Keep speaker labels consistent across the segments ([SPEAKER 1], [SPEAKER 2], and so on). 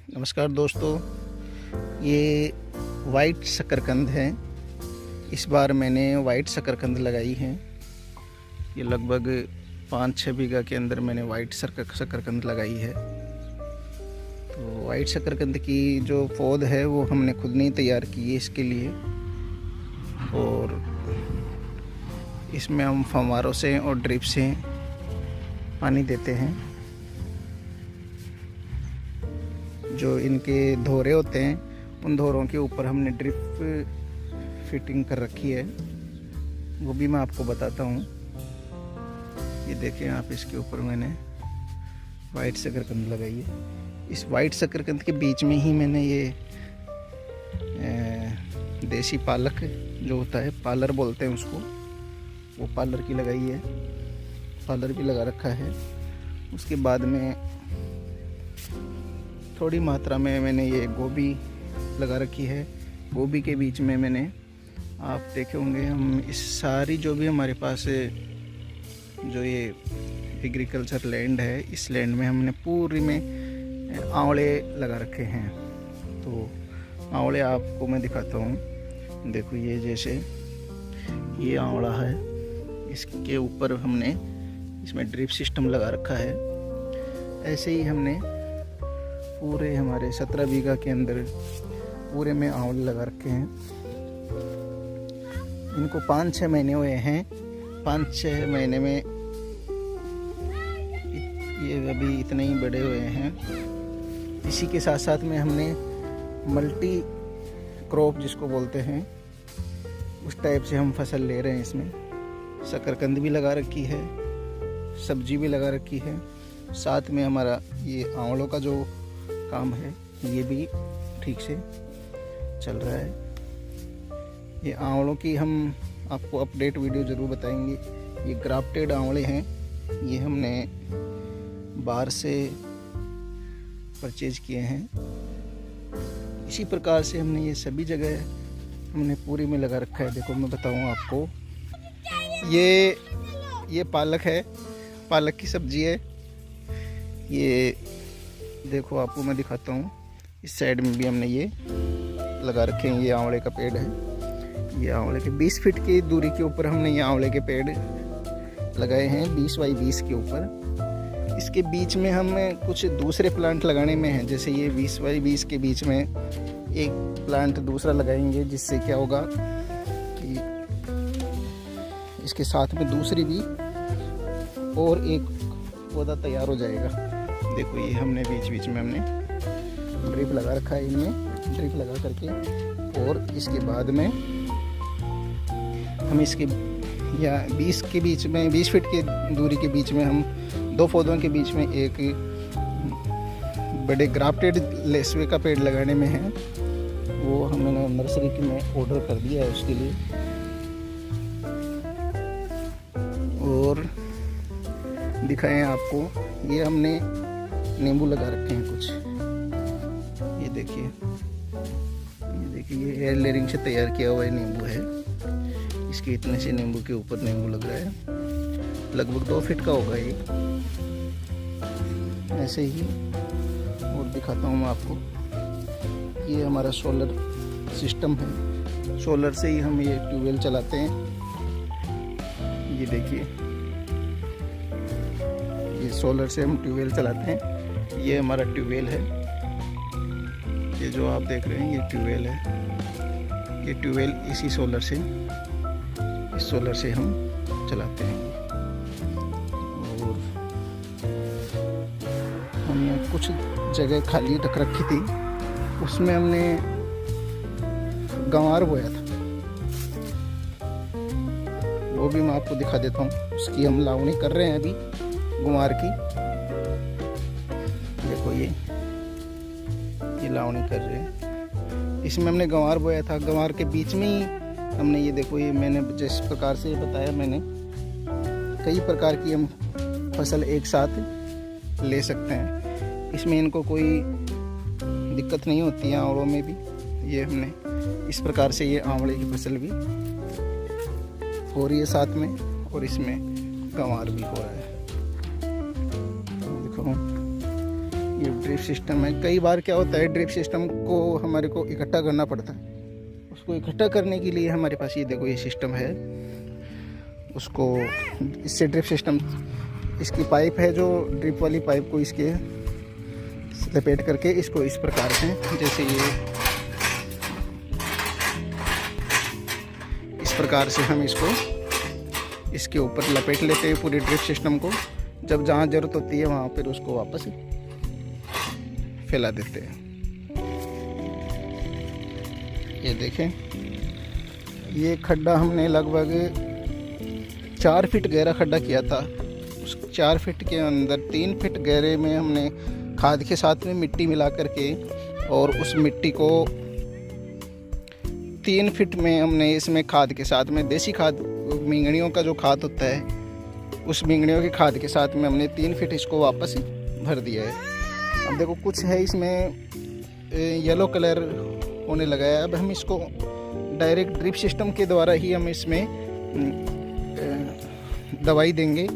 [SPEAKER 1] नमस्कार दोस्तों, ये वाइट शकरकंद है। इस बार मैंने वाइट शकरकंद लगाई है। ये लगभग 5-6 बीघा के अंदर मैंने वाइट शकरकंद लगाई है। तो वाइट शकरकंद की जो पौध है वो हमने खुद नहीं तैयार की है इसके लिए, और इसमें हम फव्वारों से और ड्रिप से पानी देते हैं। जो इनके धोरे होते हैं उन धोरों के ऊपर हमने ड्रिप फिटिंग कर रखी है, वो भी मैं आपको बताता हूँ। ये देखें आप, इसके ऊपर मैंने वाइट शकरकंद लगाई है। इस वाइट शकरकंद के बीच में ही मैंने ये देसी पालक जो होता है, पालर बोलते हैं उसको, वो पालर की लगाई है। पालर भी लगा रखा है। उसके बाद में थोड़ी मात्रा में मैंने ये गोभी लगा रखी है। गोभी के बीच में मैंने, आप देखे होंगे, हम इस सारी जो भी हमारे पास जो ये एग्रीकल्चर लैंड है, इस लैंड में हमने पूरी में आंवले लगा रखे हैं। तो आंवले आपको मैं दिखाता हूँ। देखो, ये जैसे ये आंवला है, इसके ऊपर हमने इसमें ड्रिप सिस्टम लगा रखा है। ऐसे ही हमने पूरे हमारे 17 बीघा के अंदर पूरे में आंवले लगा रखे हैं। इनको 5-6 महीने हुए हैं। 5-6 महीने में ये अभी इतने ही बड़े हुए हैं। इसी के साथ साथ में हमने मल्टी क्रॉप जिसको बोलते हैं, उस टाइप से हम फसल ले रहे हैं। इसमें शकरकंद भी लगा रखी है, सब्जी भी लगा रखी है, साथ में हमारा ये आंवलों का जो काम है ये भी ठीक से चल रहा है। ये आंवलों की हम आपको अपडेट वीडियो ज़रूर बताएंगे। ये ग्राफ्टेड आंवले हैं, ये हमने बाहर से परचेज किए हैं। इसी प्रकार से हमने ये सभी जगह हमने पूरी में लगा रखा है। देखो, मैं बताऊं आपको, ये पालक है, पालक की सब्जी है। ये देखो, आपको मैं दिखाता हूँ। इस साइड में भी हमने ये लगा रखे हैं। ये आंवले का पेड़ है। ये आंवले के 20 फीट की दूरी के ऊपर हमने ये आंवले के पेड़ लगाए हैं, 20 बाई 20 के ऊपर। इसके बीच में हम कुछ दूसरे प्लांट लगाने में हैं। जैसे ये 20 बाई 20 के बीच में एक प्लांट दूसरा लगाएंगे, जिससे क्या होगा कि इसके साथ में दूसरी भी और एक पौधा तैयार हो जाएगा। देखो, ये हमने बीच बीच में हमने ड्रिप लगा रखा है। इनमें ड्रिप लगा करके, और इसके बाद में हम इसके या 20 के बीच में, 20 फीट की दूरी के बीच में हम 2 पौधों के बीच में एक बड़े ग्राफ्टेड लेसवे का पेड़ लगाने में है। वो हमने नर्सरी की में ऑर्डर कर दिया है उसके लिए। और दिखाएं आपको, ये हमने नींबू लगा रखे हैं कुछ। ये देखिए, ये एयर लेयरिंग से तैयार किया हुआ नींबू है। इसके इतने से नींबू के ऊपर नींबू लग रहा है। लगभग 2 फीट का होगा ये। ऐसे ही और दिखाता हूँ मैं आपको। ये हमारा सोलर सिस्टम है। सोलर से ही हम ये ट्यूबवेल चलाते हैं। ये देखिए, ये सोलर से हम ट्यूबवेल चलाते हैं। ये हमारा ट्यूबवेल है। ये जो आप देख रहे हैं, ये ट्यूबवेल है। ये ट्यूबवेल इसी सोलर से, इस सोलर से हम चलाते हैं। और हमने कुछ जगह खाली रख रखी थी, उसमें हमने गंवार बोया था। वो भी मैं आपको दिखा देता हूँ। उसकी हम लावनी कर रहे हैं अभी, गंवार की। देखो, ये लावनी कर रहे हैं। इसमें हमने गंवार बोया था। गंवार के बीच में ही हमने ये देखो, ये मैंने जिस प्रकार से बताया, मैंने कई प्रकार की हम फसल एक साथ ले सकते हैं। इसमें इनको कोई दिक्कत नहीं होती है। आंवलों में भी ये हमने इस प्रकार से ये आंवले की फसल भी हो रही है साथ में, और इसमें गंवार भी हो रहा है। देखो, ये ड्रिप सिस्टम है। कई बार क्या होता है, ड्रिप सिस्टम को हमारे को इकट्ठा करना पड़ता है। उसको इकट्ठा करने के लिए हमारे पास ये देखो ये सिस्टम है। उसको इससे ड्रिप सिस्टम, इसकी पाइप है जो ड्रिप वाली पाइप को इसके लपेट करके इसको इस प्रकार से, जैसे ये इस प्रकार से हम इसको इसके ऊपर लपेट लेते हैं पूरी ड्रिप सिस्टम को। जब जहाँ ज़रूरत होती है वहाँ पर उसको वापस फैला देते हैं। ये देखें, ये खड्डा हमने लगभग 4 फीट गहरा खड्डा किया था। उस 4 फीट के अंदर 3 फीट गहरे में हमने खाद के साथ में मिट्टी मिला करके, और उस मिट्टी को 3 फीट में हमने इसमें खाद के साथ में देसी खाद, मिंगनियों का जो खाद होता है, उस मिंगनियों की खाद के साथ में हमने 3 फीट इसको वापस भर दिया है। अब देखो कुछ है इसमें येलो कलर होने लगा है। अब हम इसको डायरेक्ट ड्रिप सिस्टम के द्वारा ही हम इसमें दवाई देंगे।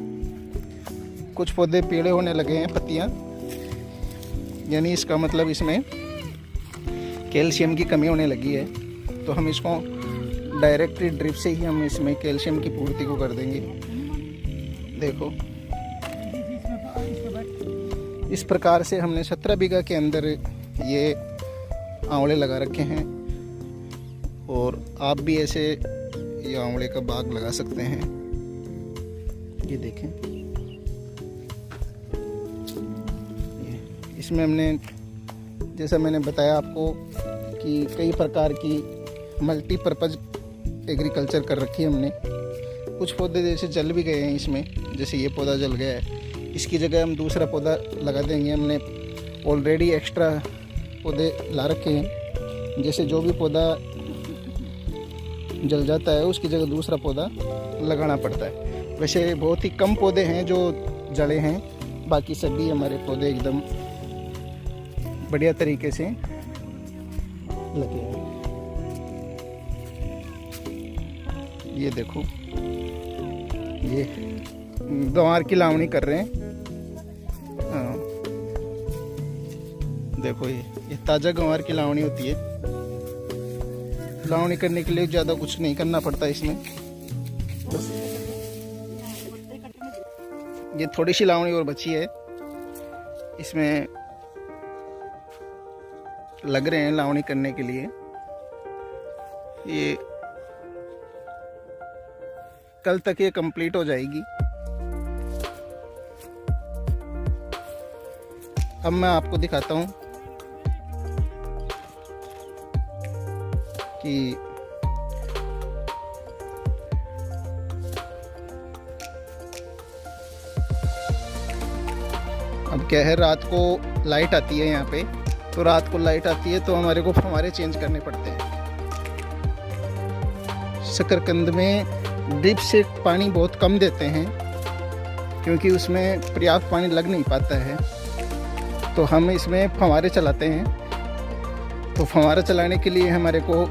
[SPEAKER 1] कुछ पौधे पीले होने लगे हैं पत्तियां, यानी इसका मतलब इसमें कैल्शियम की कमी होने लगी है। तो हम इसको डायरेक्ट ड्रिप से ही हम इसमें कैल्शियम की पूर्ति को कर देंगे। देखो इस प्रकार से हमने 17 बीघा के अंदर ये आंवले लगा रखे हैं, और आप भी ऐसे ये आंवले का बाग लगा सकते हैं। ये देखें, इसमें हमने, जैसा मैंने बताया आपको कि कई प्रकार की मल्टीपर्पज़ एग्रीकल्चर कर रखी है हमने। कुछ पौधे जैसे जल भी गए हैं इसमें, जैसे ये पौधा जल गया है, इसकी जगह हम दूसरा पौधा लगा देंगे। हमने ऑलरेडी एक्स्ट्रा पौधे ला रखे हैं, जैसे जो भी पौधा जल जाता है उसकी जगह दूसरा पौधा लगाना पड़ता है। वैसे बहुत ही कम पौधे हैं जो जले हैं, बाकी सभी हमारे पौधे एकदम बढ़िया तरीके से लगे हैं। ये देखो, ये गंवार की लावणी कर रहे हैं। हाँ, देखो ये ताज़ा गंवार की लावणी होती है। लावणी करने के लिए ज़्यादा कुछ नहीं करना पड़ता इसमें, बस ये थोड़ी सी लावणी और बची है। इसमें लग रहे हैं लावणी करने के लिए। ये कल तक ये कंप्लीट हो जाएगी। अब मैं आपको दिखाता हूँ कि अब क्या है, रात को लाइट आती है यहाँ पे, तो रात को लाइट आती है तो हमारे को फव्वारे चेंज करने पड़ते हैं। शकरकंद में ड्रिप से पानी बहुत कम देते हैं क्योंकि उसमें पर्याप्त पानी लग नहीं पाता है, तो हम इसमें फव्वारे चलाते हैं। तो फव्वारा चलाने के लिए हमारे को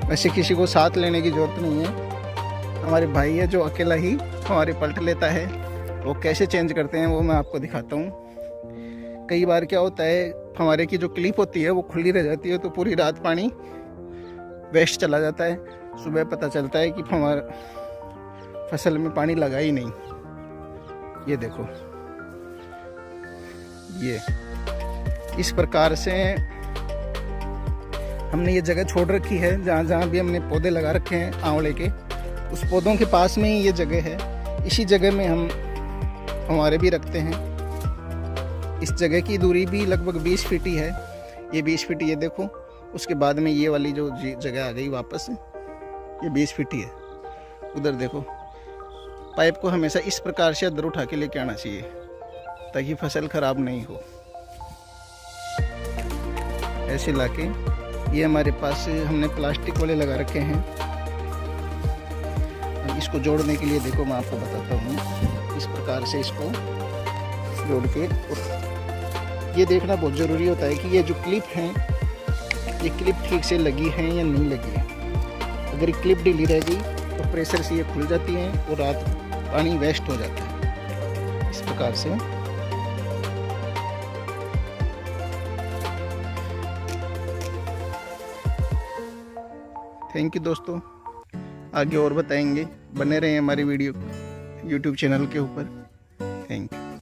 [SPEAKER 1] वैसे किसी को साथ लेने की ज़रूरत नहीं है। हमारे भाई है जो अकेला ही फव्वारे पलट लेता है। वो कैसे चेंज करते हैं वो मैं आपको दिखाता हूँ। कई बार क्या होता है, फव्वारे की जो क्लिप होती है वो खुली रह जाती है, तो पूरी रात पानी वेस्ट चला जाता है। सुबह पता चलता है कि हमारा फसल में पानी लगा ही नहीं। ये देखो, ये इस प्रकार से हमने ये जगह छोड़ रखी है। जहाँ जहाँ भी हमने पौधे लगा रखे हैं आंवले के, उस पौधों के पास में ही ये जगह है। इसी जगह में हम फव्वारे भी रखते हैं। इस जगह की दूरी भी लगभग 20 फीट ही है। ये 20 फीट, ये देखो, उसके बाद में ये वाली जो जगह आ गई वापस, ये 20 फीट ही है। उधर देखो, पाइप को हमेशा इस प्रकार से अंदर उठा के लेके आना चाहिए ताकि फसल खराब नहीं हो। ऐसे लाके ये हमारे पास हमने प्लास्टिक वाले लगा रखे हैं। इसको जोड़ने के लिए देखो मैं आपको बताता हूँ, इस प्रकार से इसको जोड़ के, ये देखना बहुत ज़रूरी होता है कि ये जो क्लिप हैं, ये क्लिप ठीक से लगी है या नहीं लगी है। अगर क्लिप ढीली रह गई तो प्रेशर से ये खुल जाती हैं और रात पानी वेस्ट हो जाता है। इस प्रकार से। थैंक यू दोस्तों, आगे और बताएंगे, बने रहें हमारी वीडियो यूट्यूब चैनल के ऊपर। Thank you.